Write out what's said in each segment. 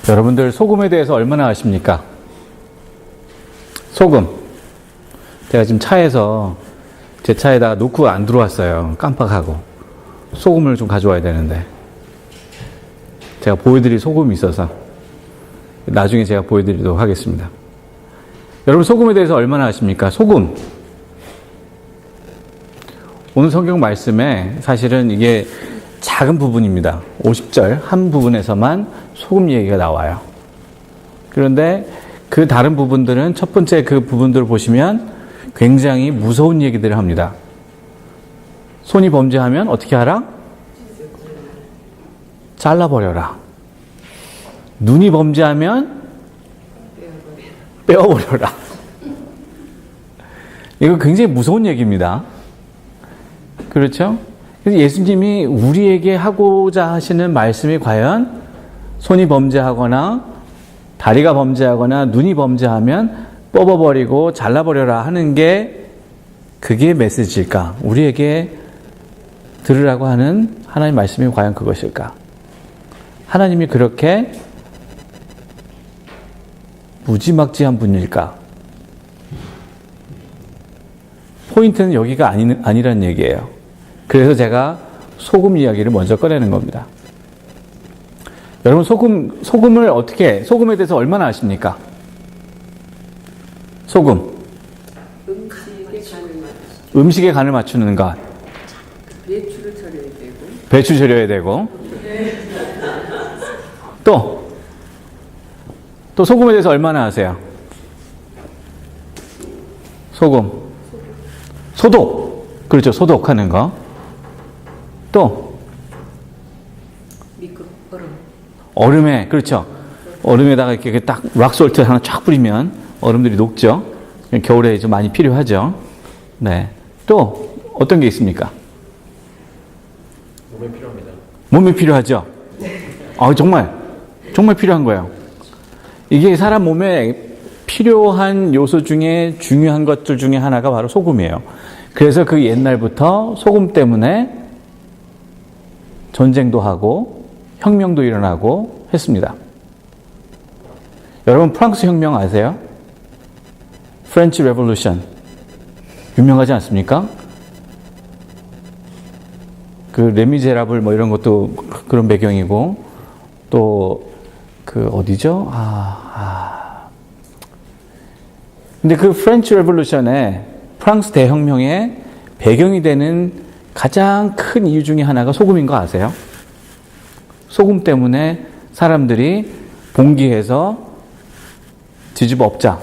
여러분들 소금에 대해서 얼마나 아십니까? 소금. 제가 지금 차에서 제 차에다가 놓고 안 들어왔어요. 깜빡하고. 소금을 좀 가져와야 되는데. 제가 보여드릴 소금이 있어서 나중에 제가 보여드리도록 하겠습니다. 여러분 소금에 대해서 얼마나 아십니까? 소금. 오늘 성경 말씀에 사실은 이게 작은 부분입니다. 50절 한 부분에서만 소금 얘기가 나와요. 그런데 그 다른 부분들은 첫 번째 그 부분들을 보시면 굉장히 무서운 얘기들을 합니다. 손이 범죄하면 어떻게 하라? 잘라버려라. 눈이 범죄하면 빼어버려라. 이거 굉장히 무서운 얘기입니다. 그렇죠? 그래서 예수님이 우리에게 하고자 하시는 말씀이 과연 손이 범죄하거나 다리가 범죄하거나 눈이 범죄하면 뽑아버리고 잘라버려라 하는 게 그게 메시지일까? 우리에게 들으라고 하는 하나님의 말씀이 과연 그것일까? 하나님이 그렇게 무지막지한 분일까? 포인트는 여기가 아니란 얘기예요. 그래서 제가 소금 이야기를 먼저 꺼내는 겁니다. 여러분 소금을 어떻게, 소금에 대해서 얼마나 아십니까? 소금. 음식에 간을 맞추는 것. 배추를 절여야 되고. 배추 절여야 되고. 또 소금에 대해서 얼마나 아세요? 소금. 소독. 그렇죠. 소독하는 거. 또 얼음에, 그렇죠. 얼음에다가 이렇게 딱 락솔트 하나 쫙 뿌리면 얼음들이 녹죠. 겨울에 좀 많이 필요하죠. 네. 또 어떤 게 있습니까? 몸에 필요합니다. 몸에 필요하죠. 정말 필요한 거예요. 이게 사람 몸에 필요한 요소 중에 중요한 것들 중에 하나가 바로 소금이에요. 그래서 그 옛날부터 소금 때문에 전쟁도 하고 혁명도 일어나고 했습니다. 여러분 프랑스 혁명 아세요? 프렌치 레볼루션. 유명하지 않습니까? 그 레미제라블 뭐 이런 것도 그런 배경이고 또 그 어디죠? 근데 그 프렌치 레볼루션에 프랑스 대혁명의 배경이 되는 가장 큰 이유 중에 하나가 소금인 거 아세요? 소금 때문에 사람들이 봉기해서 뒤집어 엎자.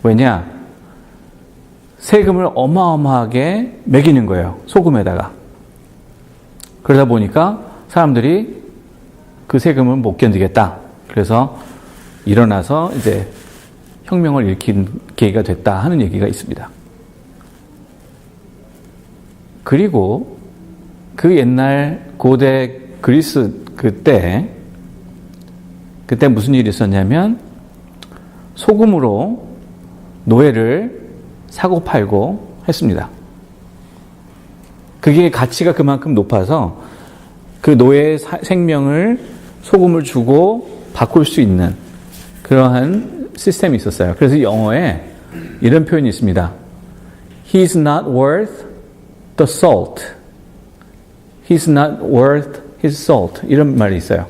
왜냐? 세금을 어마어마하게 매기는 거예요. 소금에다가. 그러다 보니까 사람들이 그 세금을 못 견디겠다. 그래서 일어나서 이제 혁명을 일으킨 계기가 됐다 하는 얘기가 있습니다. 그리고 그 옛날 고대 그리스 그때 무슨 일이 있었냐면 소금으로 노예를 사고 팔고 했습니다. 그게 가치가 그만큼 높아서 그 노예의 생명을 소금을 주고 바꿀 수 있는 그러한 시스템이 있었어요. 그래서 영어에 이런 표현이 있습니다. He's not worth the salt. He's not worth his salt. 이런 말이 있어요.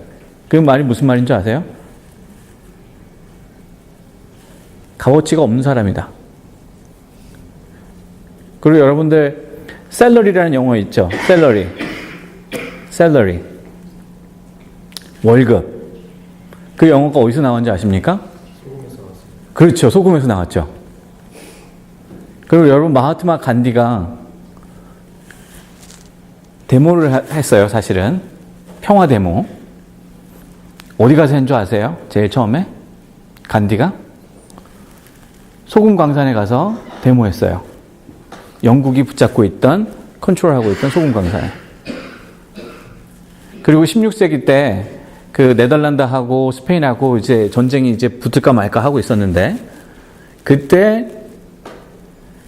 그 말이 무슨 말인 줄 아세요? 값어치가 없는 사람이다. 그리고 여러분들 샐러리라는 영어 있죠? 샐러리. 월급. 그 영어가 어디서 나왔는지 아십니까? 소금에서 나왔습니다. 그렇죠. 소금에서 나왔죠. 그리고 여러분 마하트마 간디가 데모를 했어요. 사실은. 평화 데모. 어디 가서 한 줄 아세요? 제일 처음에? 간디가? 소금 광산에 가서 데모했어요. 영국이 붙잡고 있던, 컨트롤하고 있던 소금 광산에. 그리고 16세기 때 그 네덜란드하고 스페인하고 이제 전쟁이 이제 붙을까 말까 하고 있었는데 그때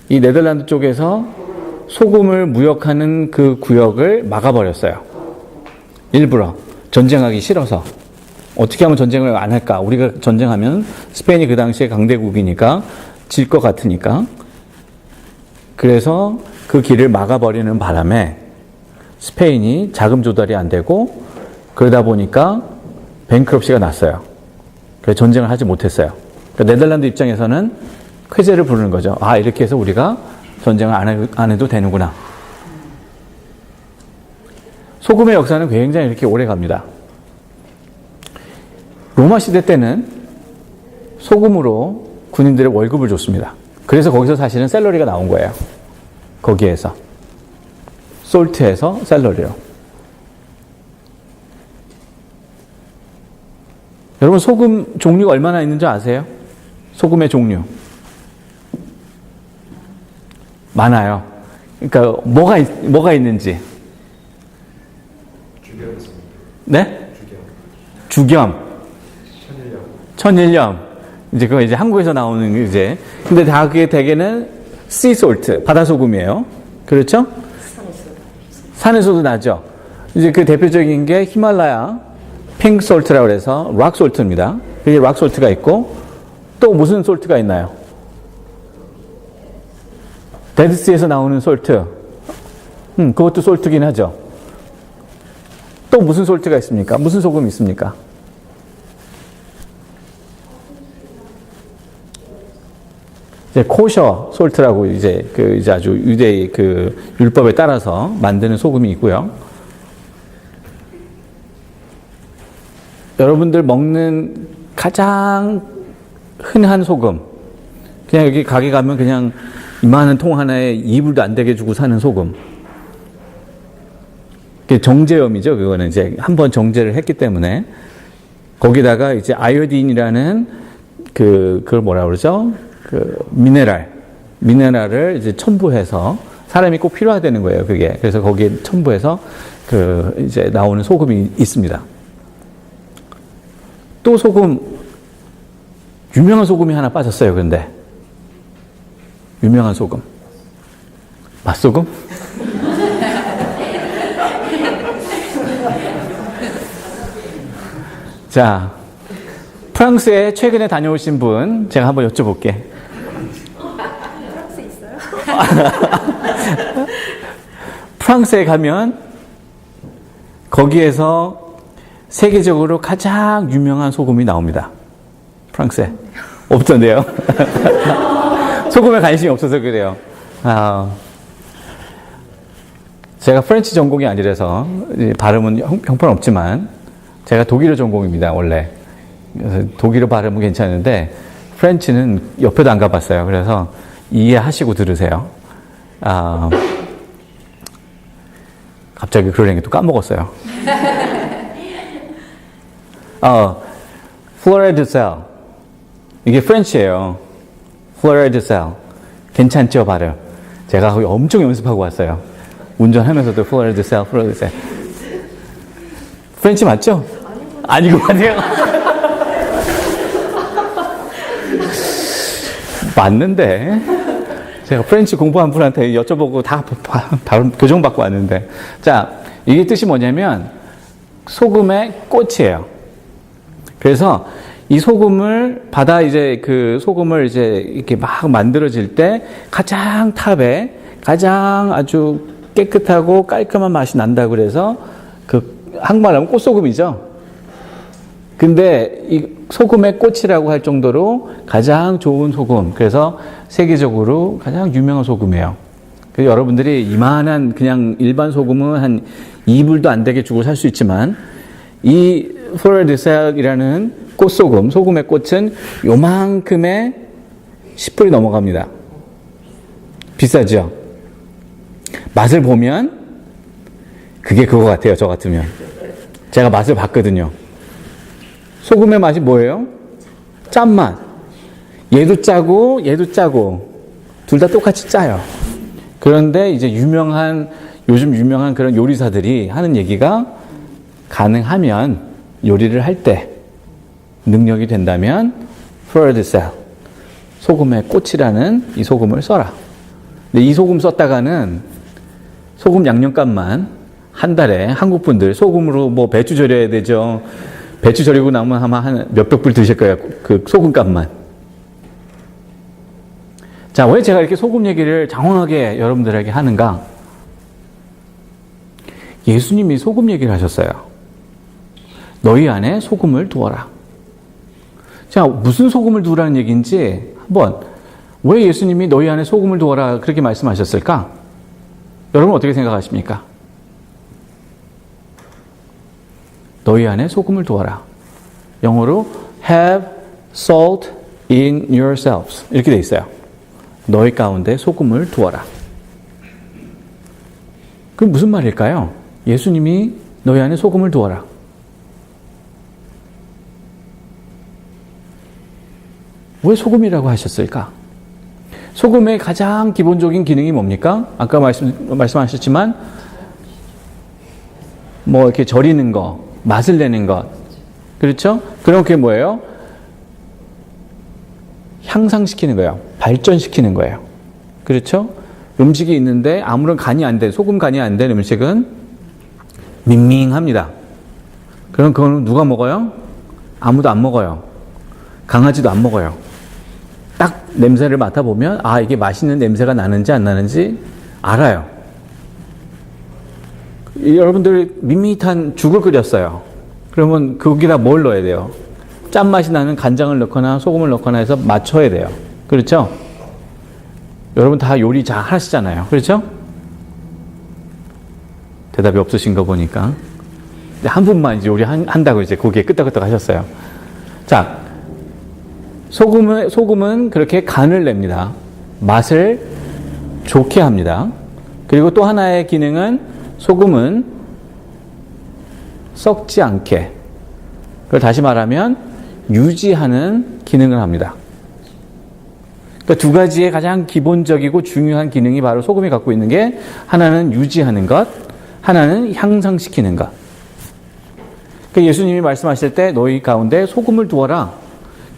이 네덜란드 쪽에서 소금을 무역하는 그 구역을 막아버렸어요. 일부러. 전쟁하기 싫어서. 어떻게 하면 전쟁을 안 할까? 우리가 전쟁하면 스페인이 그 당시에 강대국이니까 질 것 같으니까. 그래서 그 길을 막아버리는 바람에 스페인이 자금 조달이 안 되고 그러다 보니까 뱅크럽시가 났어요. 그래서 전쟁을 하지 못했어요. 그러니까 네덜란드 입장에서는 쾌재를 부르는 거죠. 아, 이렇게 해서 우리가 전쟁을 안 해도 되는구나. 소금의 역사는 굉장히 이렇게 오래 갑니다. 로마 시대 때는 소금으로 군인들의 월급을 줬습니다. 그래서 거기서 사실은 샐러리가 나온 거예요. 거기에서. 솔트에서 샐러리로. 여러분, 소금 종류가 얼마나 있는지 아세요? 소금의 종류. 많아요. 그러니까 뭐가 있는지. 네? 죽염. 천일염. 이제 그거 이제 한국에서 나오는 이제. 근데 다 그게 대개는 sea salt, 바다 소금이에요. 그렇죠? 산에서도 나죠. 이제 그 대표적인 게 히말라야 핑크 솔트라고 해서 락 솔트입니다. 그게 락 솔트가 있고 또 무슨 솔트가 있나요? 데드시에서 나오는 솔트. 그것도 솔트긴 하죠. 또 무슨 솔트가 있습니까? 무슨 소금이 있습니까? 이제 코셔 솔트라고 이제 아주 유대의 그 율법에 따라서 만드는 소금이 있고요. 여러분들 먹는 가장 흔한 소금. 그냥 여기 가게 가면 그냥 이만한 통 하나에 2불도 안 되게 주고 사는 소금. 그게 정제염이죠. 그거는 이제 한번 정제를 했기 때문에. 거기다가 이제 아이오딘이라는 그걸 뭐라 그러죠? 미네랄을 이제 첨부해서 사람이 꼭 필요하다는 거예요, 그게. 그래서 거기에 첨부해서 이제 나오는 소금이 있습니다. 또 유명한 소금이 하나 빠졌어요, 근데. 유명한 소금. 맛소금? 자, 프랑스에 최근에 다녀오신 분, 제가 한번 여쭤볼게. 프랑스 있어요? 프랑스에 가면 거기에서 세계적으로 가장 유명한 소금이 나옵니다. 프랑스에. 없던데요? 소금에 관심이 없어서 그래요. 제가 프렌치 전공이 아니라서 발음은 형편없지만 제가 독일어 전공입니다, 원래. 그래서 독일어 발음은 괜찮은데 프렌치는 옆에도 안 가봤어요. 그래서 이해하시고 들으세요. 갑자기 그러려니 또 까먹었어요. 플로레드셀. 이게 프렌치예요. 플로레드셀. 괜찮죠, 발음? 제가 거기 엄청 연습하고 왔어요. 운전하면서도 플로레드셀. 프렌치 맞죠? 아니고 맞아요. 맞는데. 제가 프렌치 공부한 분한테 여쭤보고 다 교정받고 왔는데. 자, 이게 뜻이 뭐냐면 소금의 꽃이에요. 그래서 이 소금을 소금을 이제 이렇게 막 만들어질 때 가장 탑에 가장 아주 깨끗하고 깔끔한 맛이 난다고 그래서 한국말 하면 꽃소금이죠. 근데 이 소금의 꽃이라고 할 정도로 가장 좋은 소금. 그래서 세계적으로 가장 유명한 소금이에요. 그래서 여러분들이 이만한 그냥 일반 소금은 한 2불도 안 되게 주고 살 수 있지만 이 플로레드셀이라는 꽃소금, 소금의 꽃은 요만큼의 10불이 넘어갑니다. 비싸죠? 맛을 보면 그게 그거 같아요, 저 같으면. 제가 맛을 봤거든요. 소금의 맛이 뭐예요? 짠맛. 얘도 짜고 둘 다 똑같이 짜요. 그런데 이제 요즘 유명한 그런 요리사들이 하는 얘기가 가능하면 요리를 할 때 능력이 된다면 플로레드셀, 소금의 꽃이라는 이 소금을 써라. 근데 이 소금 썼다가는 소금 양념값만 한 달에 한국 분들 소금으로 뭐 배추 절여야 되죠. 배추 절이고 나면 아마 한 몇백 불 드실 거예요. 그 소금값만. 자, 왜 제가 이렇게 소금 얘기를 장황하게 여러분들에게 하는가? 예수님이 소금 얘기를 하셨어요. 너희 안에 소금을 두어라. 자, 무슨 소금을 두라는 얘기인지 한번, 왜 예수님이 너희 안에 소금을 두어라 그렇게 말씀하셨을까? 여러분 어떻게 생각하십니까? 너희 안에 소금을 두어라. 영어로 have salt in yourselves 이렇게 돼 있어요. 너희 가운데 소금을 두어라. 그럼 무슨 말일까요? 예수님이 너희 안에 소금을 두어라. 왜 소금이라고 하셨을까? 소금의 가장 기본적인 기능이 뭡니까? 아까 말씀하셨지만 뭐 이렇게 절이는 거, 맛을 내는 것, 그렇죠? 그럼 그게 뭐예요? 향상시키는 거예요. 발전시키는 거예요. 그렇죠? 음식이 있는데 아무런 간이 안 된, 소금 간이 안 된 음식은 밍밍합니다. 그럼 그거는 누가 먹어요? 아무도 안 먹어요. 강아지도 안 먹어요. 딱 냄새를 맡아보면 아, 이게 맛있는 냄새가 나는지 안 나는지 알아요. 여러분들 밋밋한 죽을 끓였어요. 그러면 거기다 뭘 넣어야 돼요? 짠맛이 나는 간장을 넣거나 소금을 넣거나 해서 맞춰야 돼요. 그렇죠? 여러분 다 요리 잘 하시잖아요. 그렇죠? 대답이 없으신 거 보니까. 한 분만 이제 요리 한다고 이제 거기에 끄떡끄떡 하셨어요. 자, 소금은 그렇게 간을 냅니다. 맛을 좋게 합니다. 그리고 또 하나의 기능은 소금은 썩지 않게, 그걸 다시 말하면 유지하는 기능을 합니다. 그러니까 두 가지의 가장 기본적이고 중요한 기능이 바로 소금이 갖고 있는 게 하나는 유지하는 것, 하나는 향상시키는 것. 그러니까 예수님이 말씀하실 때 너희 가운데 소금을 두어라.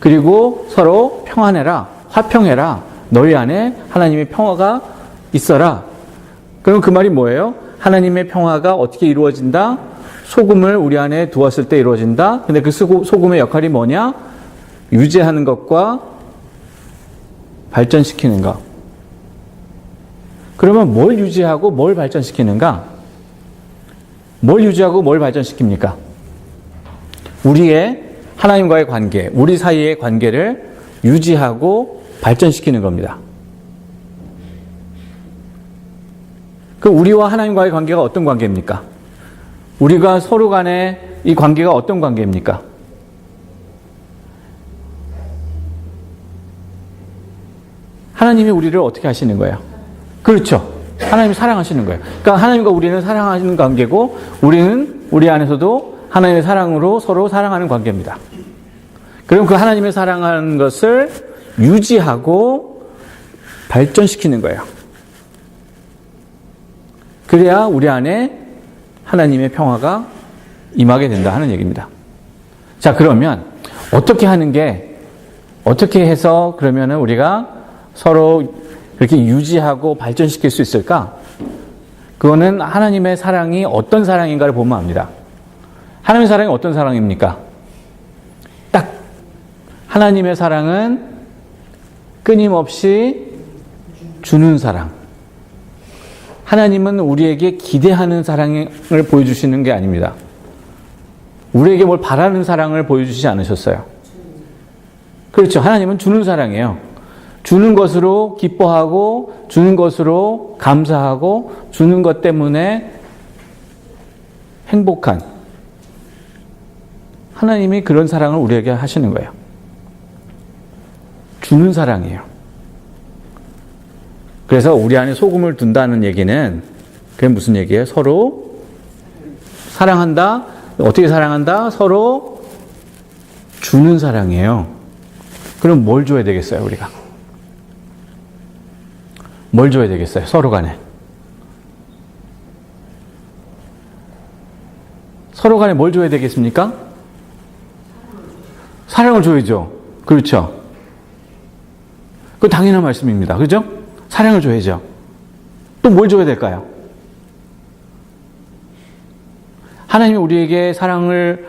그리고 서로 평안해라, 화평해라, 너희 안에 하나님의 평화가 있어라. 그럼 그 말이 뭐예요? 하나님의 평화가 어떻게 이루어진다? 소금을 우리 안에 두었을 때 이루어진다. 근데 그 소금의 역할이 뭐냐? 유지하는 것과 발전시키는 것. 그러면 뭘 유지하고 뭘 발전시키는가? 뭘 유지하고 뭘 발전시킵니까? 우리의 하나님과의 관계, 우리 사이의 관계를 유지하고 발전시키는 겁니다. 그 우리와 하나님과의 관계가 어떤 관계입니까? 우리가 서로 간에 이 관계가 어떤 관계입니까? 하나님이 우리를 어떻게 하시는 거예요? 그렇죠. 하나님이 사랑하시는 거예요. 그러니까 하나님과 우리는 사랑하시는 관계고 우리는 우리 안에서도 하나님의 사랑으로 서로 사랑하는 관계입니다. 그럼 그 하나님의 사랑하는 것을 유지하고 발전시키는 거예요. 그래야 우리 안에 하나님의 평화가 임하게 된다 하는 얘기입니다. 자, 그러면 어떻게 해서 그러면은 우리가 서로 그렇게 유지하고 발전시킬 수 있을까? 그거는 하나님의 사랑이 어떤 사랑인가를 보면 압니다. 하나님의 사랑이 어떤 사랑입니까? 딱 하나님의 사랑은 끊임없이 주는 사랑. 하나님은 우리에게 기대하는 사랑을 보여주시는 게 아닙니다. 우리에게 뭘 바라는 사랑을 보여주시지 않으셨어요. 그렇죠. 하나님은 주는 사랑이에요. 주는 것으로 기뻐하고 주는 것으로 감사하고 주는 것 때문에 행복한 하나님이 그런 사랑을 우리에게 하시는 거예요. 주는 사랑이에요. 그래서 우리 안에 소금을 둔다는 얘기는 그게 무슨 얘기예요? 서로 사랑한다. 어떻게 사랑한다? 서로 주는 사랑이에요. 그럼 뭘 줘야 되겠어요, 우리가? 뭘 줘야 되겠어요, 서로 간에? 서로 간에 뭘 줘야 되겠습니까? 사랑을 줘야죠. 그렇죠. 그건 당연한 말씀입니다. 그죠? 사랑을 줘야죠. 또 뭘 줘야 될까요? 하나님이 우리에게 사랑을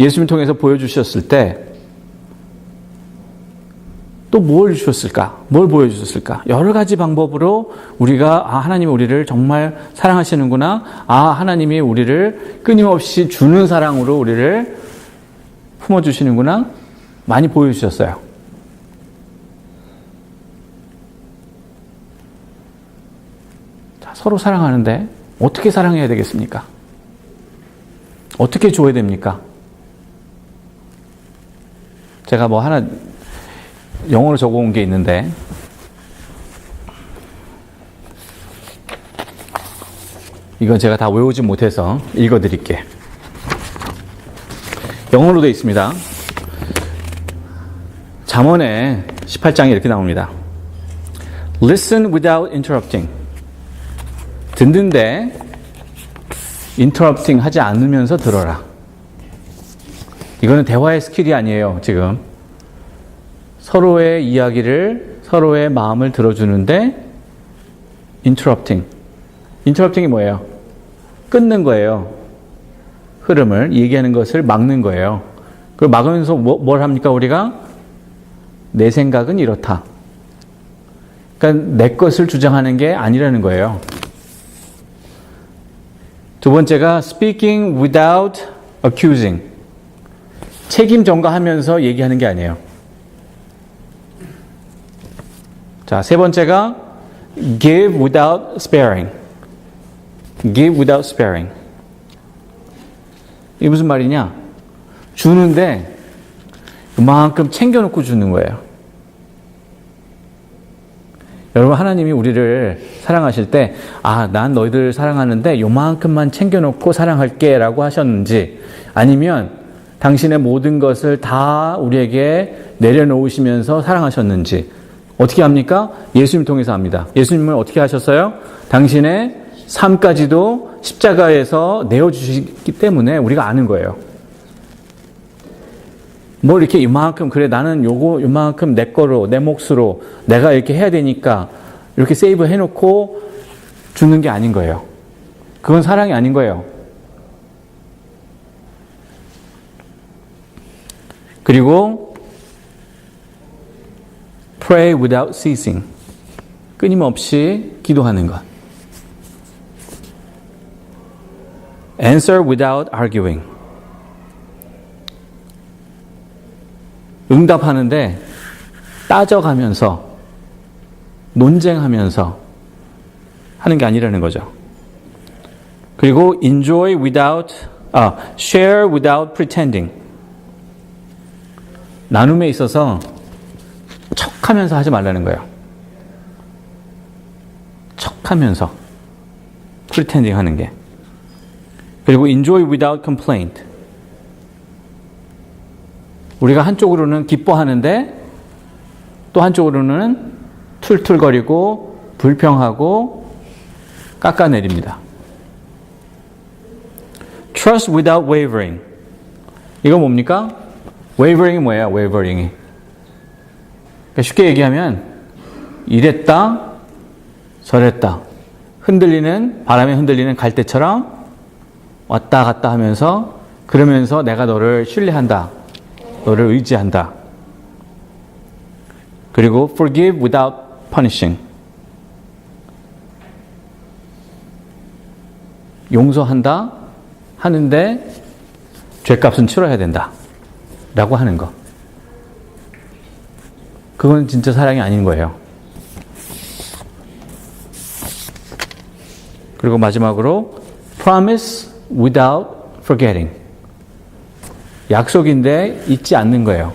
예수님 통해서 보여주셨을 때 또 뭘 주셨을까? 뭘 보여주셨을까? 여러 가지 방법으로 우리가 하나님이 우리를 정말 사랑하시는구나. 하나님이 우리를 끊임없이 주는 사랑으로 우리를 품어주시는구나. 많이 보여주셨어요. 자, 서로 사랑하는데 어떻게 사랑해야 되겠습니까? 어떻게 줘야 됩니까? 제가 뭐 하나 영어로 적어온 게 있는데 이건 제가 다 외우지 못해서 읽어드릴게. 영어로 되어 있습니다. 잠언에 18장에 이렇게 나옵니다. Listen without interrupting. 듣는데 interrupting 하지 않으면서 들어라. 이거는 대화의 스킬이 아니에요, 지금. 서로의 이야기를, 서로의 마음을 들어주는데 interrupting. interrupting이 뭐예요? 끊는 거예요. 흐름을, 얘기하는 것을 막는 거예요. 그걸 막으면서 뭘 합니까, 우리가? 내 생각은 이렇다. 그러니까 내 것을 주장하는 게 아니라는 거예요. 두 번째가 speaking without accusing. 책임 전가하면서 얘기하는 게 아니에요. 자, 세 번째가 give without sparing. give without sparing. 이게 무슨 말이냐? 주는데 그만큼 챙겨놓고 주는 거예요. 여러분, 하나님이 우리를 사랑하실 때 난 너희들 사랑하는데 요만큼만 챙겨놓고 사랑할게 라고 하셨는지, 아니면 당신의 모든 것을 다 우리에게 내려놓으시면서 사랑하셨는지, 어떻게 합니까? 예수님 통해서 합니다. 예수님은 어떻게 하셨어요? 당신의 삶까지도 십자가에서 내어주시기 때문에 우리가 아는 거예요. 뭘 이렇게 이만큼, 그래 나는 요만큼 내 거로, 내 몫으로 내가 이렇게 해야 되니까 이렇게 세이브 해놓고 주는 게 아닌 거예요. 그건 사랑이 아닌 거예요. 그리고 pray without ceasing. 끊임없이 기도하는 것. answer without arguing. 응답하는데 따져가면서, 논쟁하면서 하는 게 아니라는 거죠. 그리고 enjoy without, share without pretending. 나눔에 있어서 척하면서 하지 말라는 거예요. 척하면서 pretending 하는 게. 그리고 enjoy without complaint. 우리가 한쪽으로는 기뻐하는데 또 한쪽으로는 툴툴거리고 불평하고 깎아내립니다. Trust without wavering. 이거 뭡니까? wavering이 뭐예요? wavering이. 그러니까 쉽게 얘기하면 이랬다 저랬다, 흔들리는, 바람에 흔들리는 갈대처럼 왔다 갔다 하면서, 그러면서 내가 너를 신뢰한다, 너를 의지한다. 그리고 forgive without punishing. 용서한다 하는데 죄값은 치러야 된다 라고 하는 거. 그건 진짜 사랑이 아닌 거예요. 그리고 마지막으로 promise without forgetting. 약속인데 잊지 않는 거예요.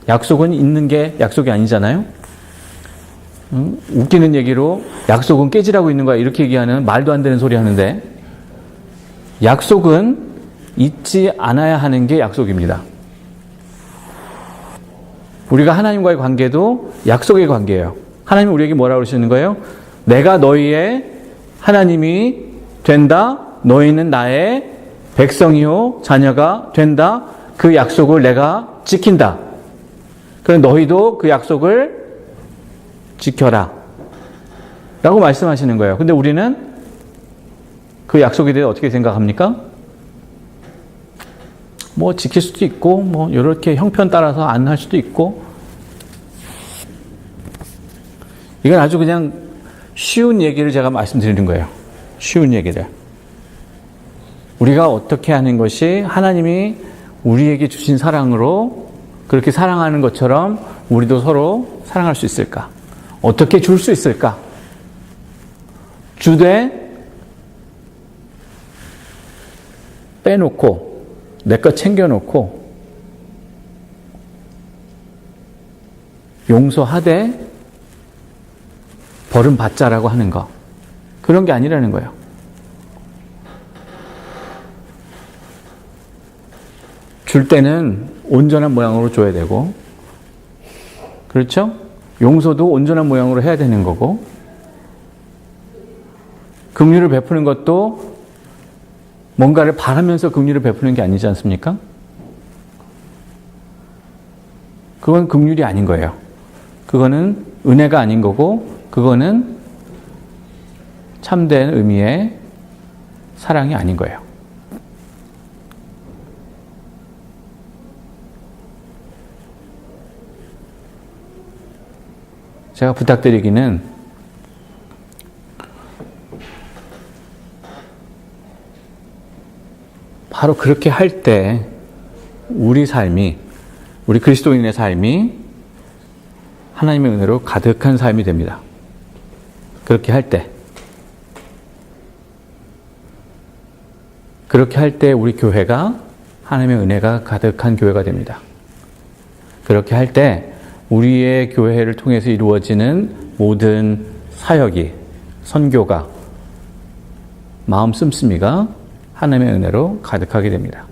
약속은 잊는 게 약속이 아니잖아요. 웃기는 얘기로 약속은 깨지라고 있는 거야, 이렇게 얘기하는 말도 안 되는 소리 하는데, 약속은 잊지 않아야 하는 게 약속입니다. 우리가 하나님과의 관계도 약속의 관계예요. 하나님이 우리에게 뭐라고 그러시는 거예요? 내가 너희의 하나님이 된다. 너희는 나의 백성이요 자녀가 된다. 그 약속을 내가 지킨다. 그럼 너희도 그 약속을 지켜라 라고 말씀하시는 거예요. 근데 우리는 그 약속에 대해 어떻게 생각합니까? 뭐 지킬 수도 있고, 뭐 이렇게 형편 따라서 안 할 수도 있고, 이건 아주 그냥 쉬운 얘기를 제가 말씀드리는 거예요. 쉬운 얘기를. 우리가 어떻게 하는 것이 하나님이 우리에게 주신 사랑으로 그렇게 사랑하는 것처럼 우리도 서로 사랑할 수 있을까? 어떻게 줄 수 있을까? 주되 빼놓고 내 것 챙겨놓고 용서하되 벌은 받자라고 하는 거, 그런 게 아니라는 거예요. 줄 때는 온전한 모양으로 줘야 되고, 그렇죠? 용서도 온전한 모양으로 해야 되는 거고, 긍휼을 베푸는 것도 뭔가를 바라면서 긍휼을 베푸는 게 아니지 않습니까? 그건 긍휼이 아닌 거예요. 그거는 은혜가 아닌 거고, 그거는 참된 의미의 사랑이 아닌 거예요. 제가 부탁드리기는 바로 그렇게 할 때 우리 삶이, 우리 그리스도인의 삶이 하나님의 은혜로 가득한 삶이 됩니다. 그렇게 할 때. 그렇게 할 때 우리 교회가 하나님의 은혜가 가득한 교회가 됩니다. 그렇게 할 때 우리의 교회를 통해서 이루어지는 모든 사역이, 선교가, 마음 씀씀이가 하나님의 은혜로 가득하게 됩니다.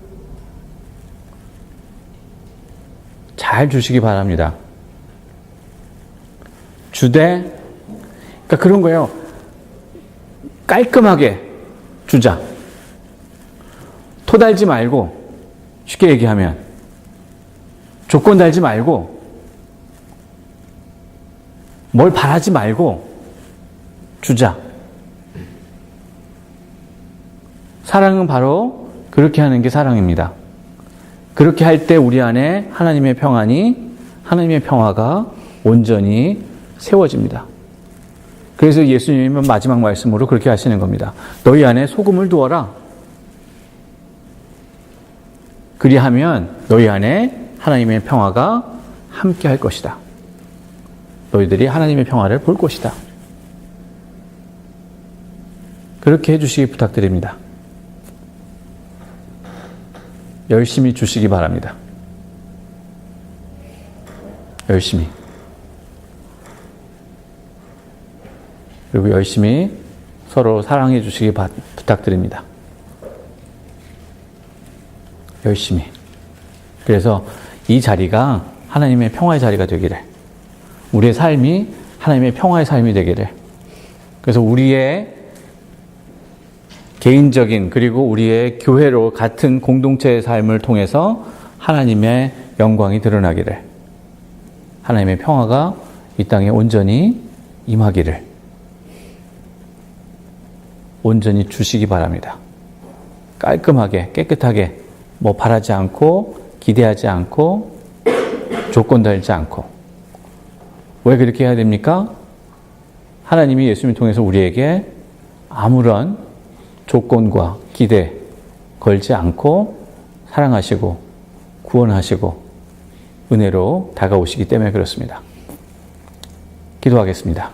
잘 주시기 바랍니다. 주되, 그러니까 그런 거예요. 깔끔하게 주자. 토 달지 말고, 쉽게 얘기하면 조건 달지 말고, 뭘 바라지 말고 주자. 사랑은 바로 그렇게 하는 게 사랑입니다. 그렇게 할 때 우리 안에 하나님의 평안이, 하나님의 평화가 온전히 세워집니다. 그래서 예수님은 마지막 말씀으로 그렇게 하시는 겁니다. 너희 안에 소금을 두어라. 그리하면 너희 안에 하나님의 평화가 함께 할 것이다. 너희들이 하나님의 평화를 볼 것이다. 그렇게 해주시기 부탁드립니다. 열심히 주시기 바랍니다. 열심히. 그리고 열심히 서로 사랑해 주시기 부탁드립니다. 열심히. 그래서 이 자리가 하나님의 평화의 자리가 되기를, 우리의 삶이 하나님의 평화의 삶이 되기를, 그래서 우리의 개인적인 그리고 우리의 교회로 같은 공동체의 삶을 통해서 하나님의 영광이 드러나기를, 하나님의 평화가 이 땅에 온전히 임하기를 온전히 주시기 바랍니다. 깔끔하게, 깨끗하게, 뭐 바라지 않고, 기대하지 않고, 조건 달지 않고. 왜 그렇게 해야 됩니까? 하나님이 예수님을 통해서 우리에게 아무런 조건과 기대 걸지 않고 사랑하시고 구원하시고 은혜로 다가오시기 때문에 그렇습니다. 기도하겠습니다.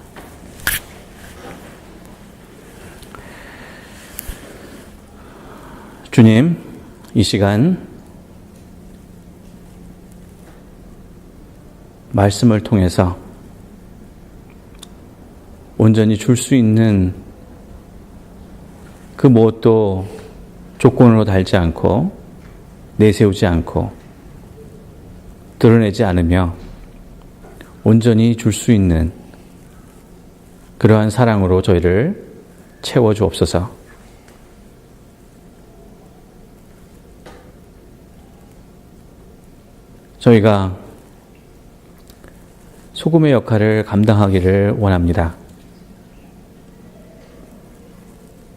주님, 이 시간 말씀을 통해서 온전히 줄 수 있는 그 무엇도 조건으로 달지 않고 내세우지 않고 드러내지 않으며 온전히 줄 수 있는 그러한 사랑으로 저희를 채워주옵소서. 저희가 소금의 역할을 감당하기를 원합니다.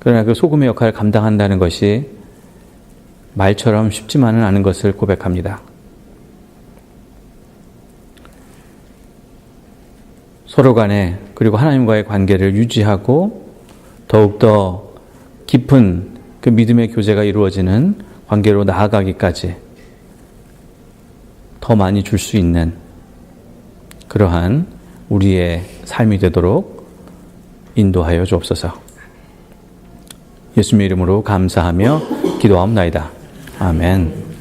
그러나 그 소금의 역할을 감당한다는 것이 말처럼 쉽지만은 않은 것을 고백합니다. 서로 간에 그리고 하나님과의 관계를 유지하고 더욱더 깊은 그 믿음의 교제가 이루어지는 관계로 나아가기까지 더 많이 줄 수 있는 그러한 우리의 삶이 되도록 인도하여 주옵소서. 예수님의 이름으로 감사하며 기도하옵나이다. 아멘.